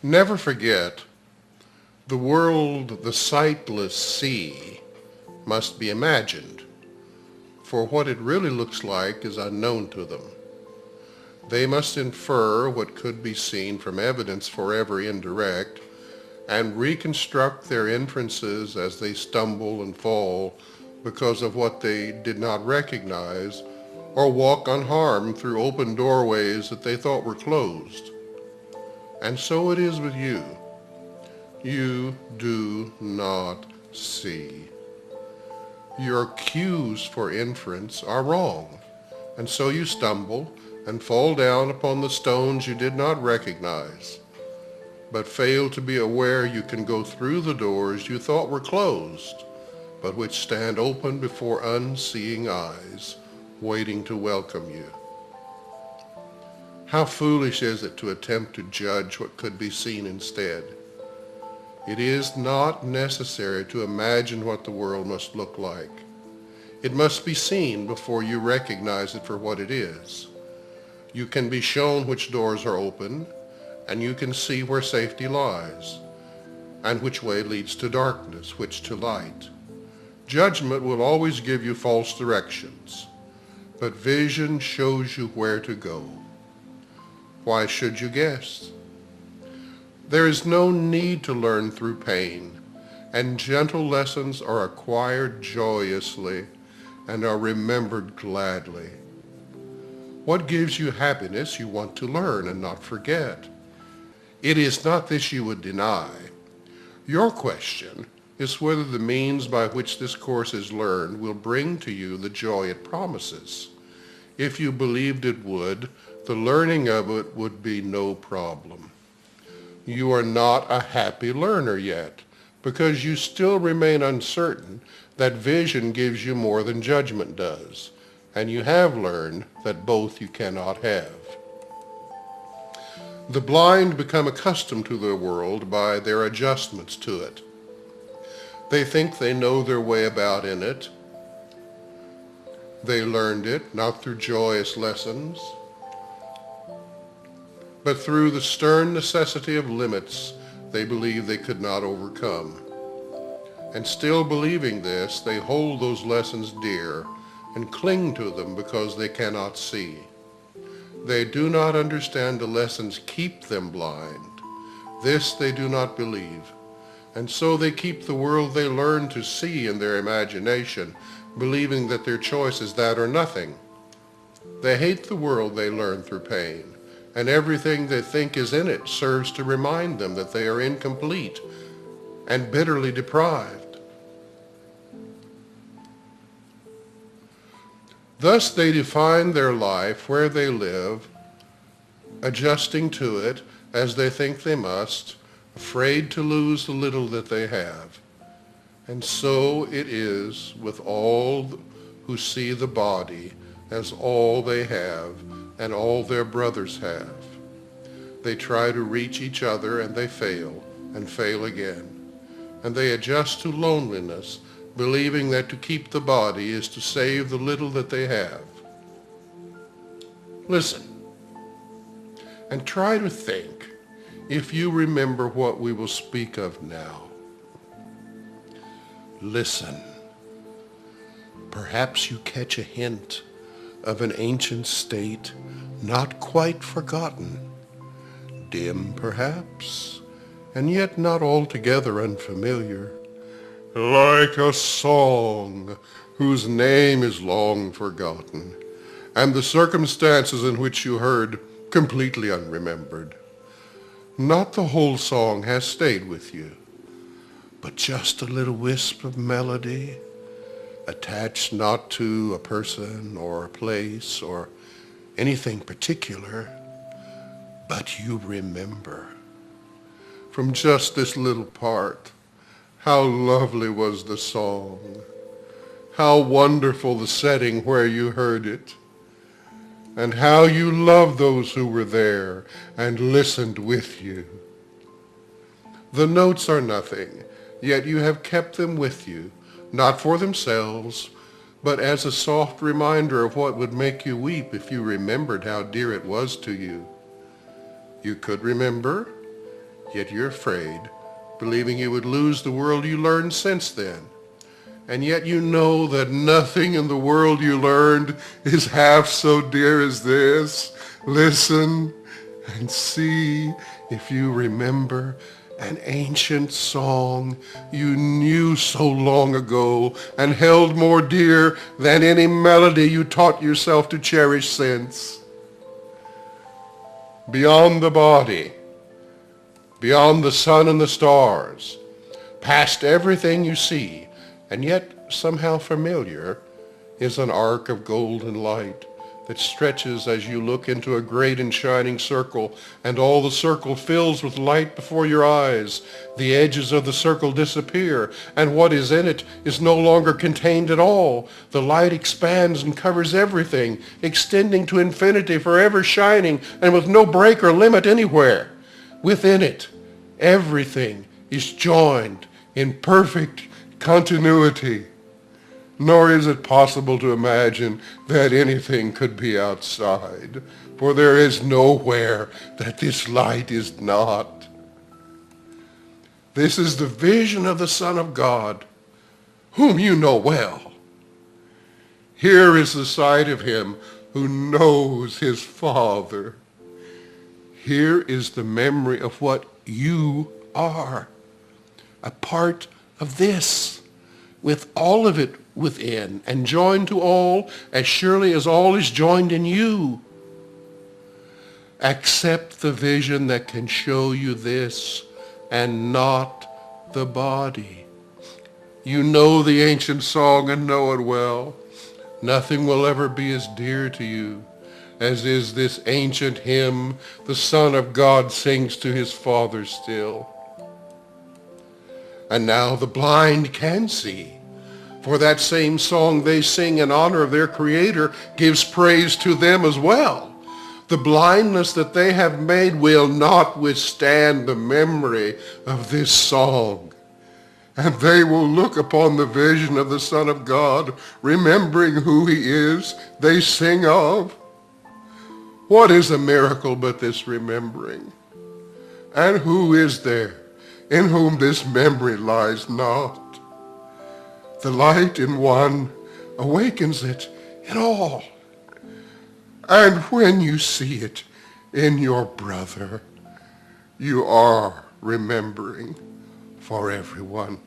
Never forget, the world the sightless see must be imagined, for what it really looks like is unknown to them. They must infer what could be seen from evidence forever indirect, and reconstruct their inferences as they stumble and fall because of what they did not recognize, or walk unharmed through open doorways that they thought were closed. And so it is with you. You do not see. Your cues for inference are wrong, and so you stumble and fall down upon the stones you did not recognize, but fail to be aware you can go through the doors you thought were closed, but which stand open before unseeing eyes, waiting to welcome you. How foolish is it to attempt to judge what could be seen instead? It is not necessary to imagine what the world must look like. It must be seen before you recognize it for what it is. You can be shown which doors are open, and you can see where safety lies, and which way leads to darkness, which to light. Judgment will always give you false directions, but vision shows you where to go. Why should you guess? There is no need to learn through pain, and gentle lessons are acquired joyously and are remembered gladly. What gives you happiness you want to learn and not forget. It is not this you would deny. Your question is whether the means by which this course is learned will bring to you the joy it promises. If you believed it would, the learning of it would be no problem. You are not a happy learner yet, because you still remain uncertain that vision gives you more than judgment does, and you have learned that both you cannot have. The blind become accustomed to their world by their adjustments to it. They think they know their way about in it. They learned it not through joyous lessons, but through the stern necessity of limits they believe they could not overcome. And still believing this, they hold those lessons dear and cling to them because they cannot see. They do not understand the lessons keep them blind. This they do not believe. And so they keep the world they learn to see in their imagination, believing that their choice is that or nothing. They hate the world they learn through pain, and everything they think is in it serves to remind them that they are incomplete and bitterly deprived. Thus they define their life where they live, adjusting to it as they think they must, afraid to lose the little that they have. And so it is with all who see the body as all they have and all their brothers have. They try to reach each other and they fail and fail again. And they adjust to loneliness, believing that to keep the body is to save the little that they have. Listen, and try to think if you remember what we will speak of now. Listen. Perhaps you catch a hint of an ancient state not quite forgotten, dim perhaps, and yet not altogether unfamiliar, like a song whose name is long forgotten, and the circumstances in which you heard completely unremembered. Not the whole song has stayed with you, but just a little wisp of melody, attached not to a person or a place or anything particular, but you remember. From just this little part, how lovely was the song, how wonderful the setting where you heard it, and how you loved those who were there and listened with you. The notes are nothing, yet you have kept them with you, not for themselves, but as a soft reminder of what would make you weep if you remembered how dear it was to you. You could remember? Yet you're afraid, believing you would lose the world you learned since then. And yet you know that nothing in the world you learned is half so dear as this. Listen and see if you remember an ancient song you knew so long ago and held more dear than any melody you taught yourself to cherish since. Beyond the body, beyond the sun and the stars, past everything you see, and yet somehow familiar, is an arc of golden light that stretches as you look into a great and shining circle, and all the circle fills with light before your eyes. The edges of the circle disappear, and what is in it is no longer contained at all. The light expands and covers everything, extending to infinity, forever shining, and with no break or limit anywhere. Within it, everything is joined in perfect continuity. Nor is it possible to imagine that anything could be outside, for there is nowhere that this light is not. This is the vision of the Son of God, whom you know well. Here is the sight of him who knows his Father. Here is the memory of what you are, a part of this, with all of it within, and joined to all as surely as all is joined in you. Accept the vision that can show you this and not the body. You know the ancient song and know it well. Nothing will ever be as dear to you as is this ancient hymn the Son of God sings to his Father still. And now the blind can see, for that same song they sing in honor of their Creator gives praise to them as well. The blindness that they have made will not withstand the memory of this song. And they will look upon the vision of the Son of God, remembering who he is, they sing of. What is a miracle but this remembering? And who is there in whom this memory lies not? The light in one awakens it in all. And when you see it in your brother, you are remembering for everyone.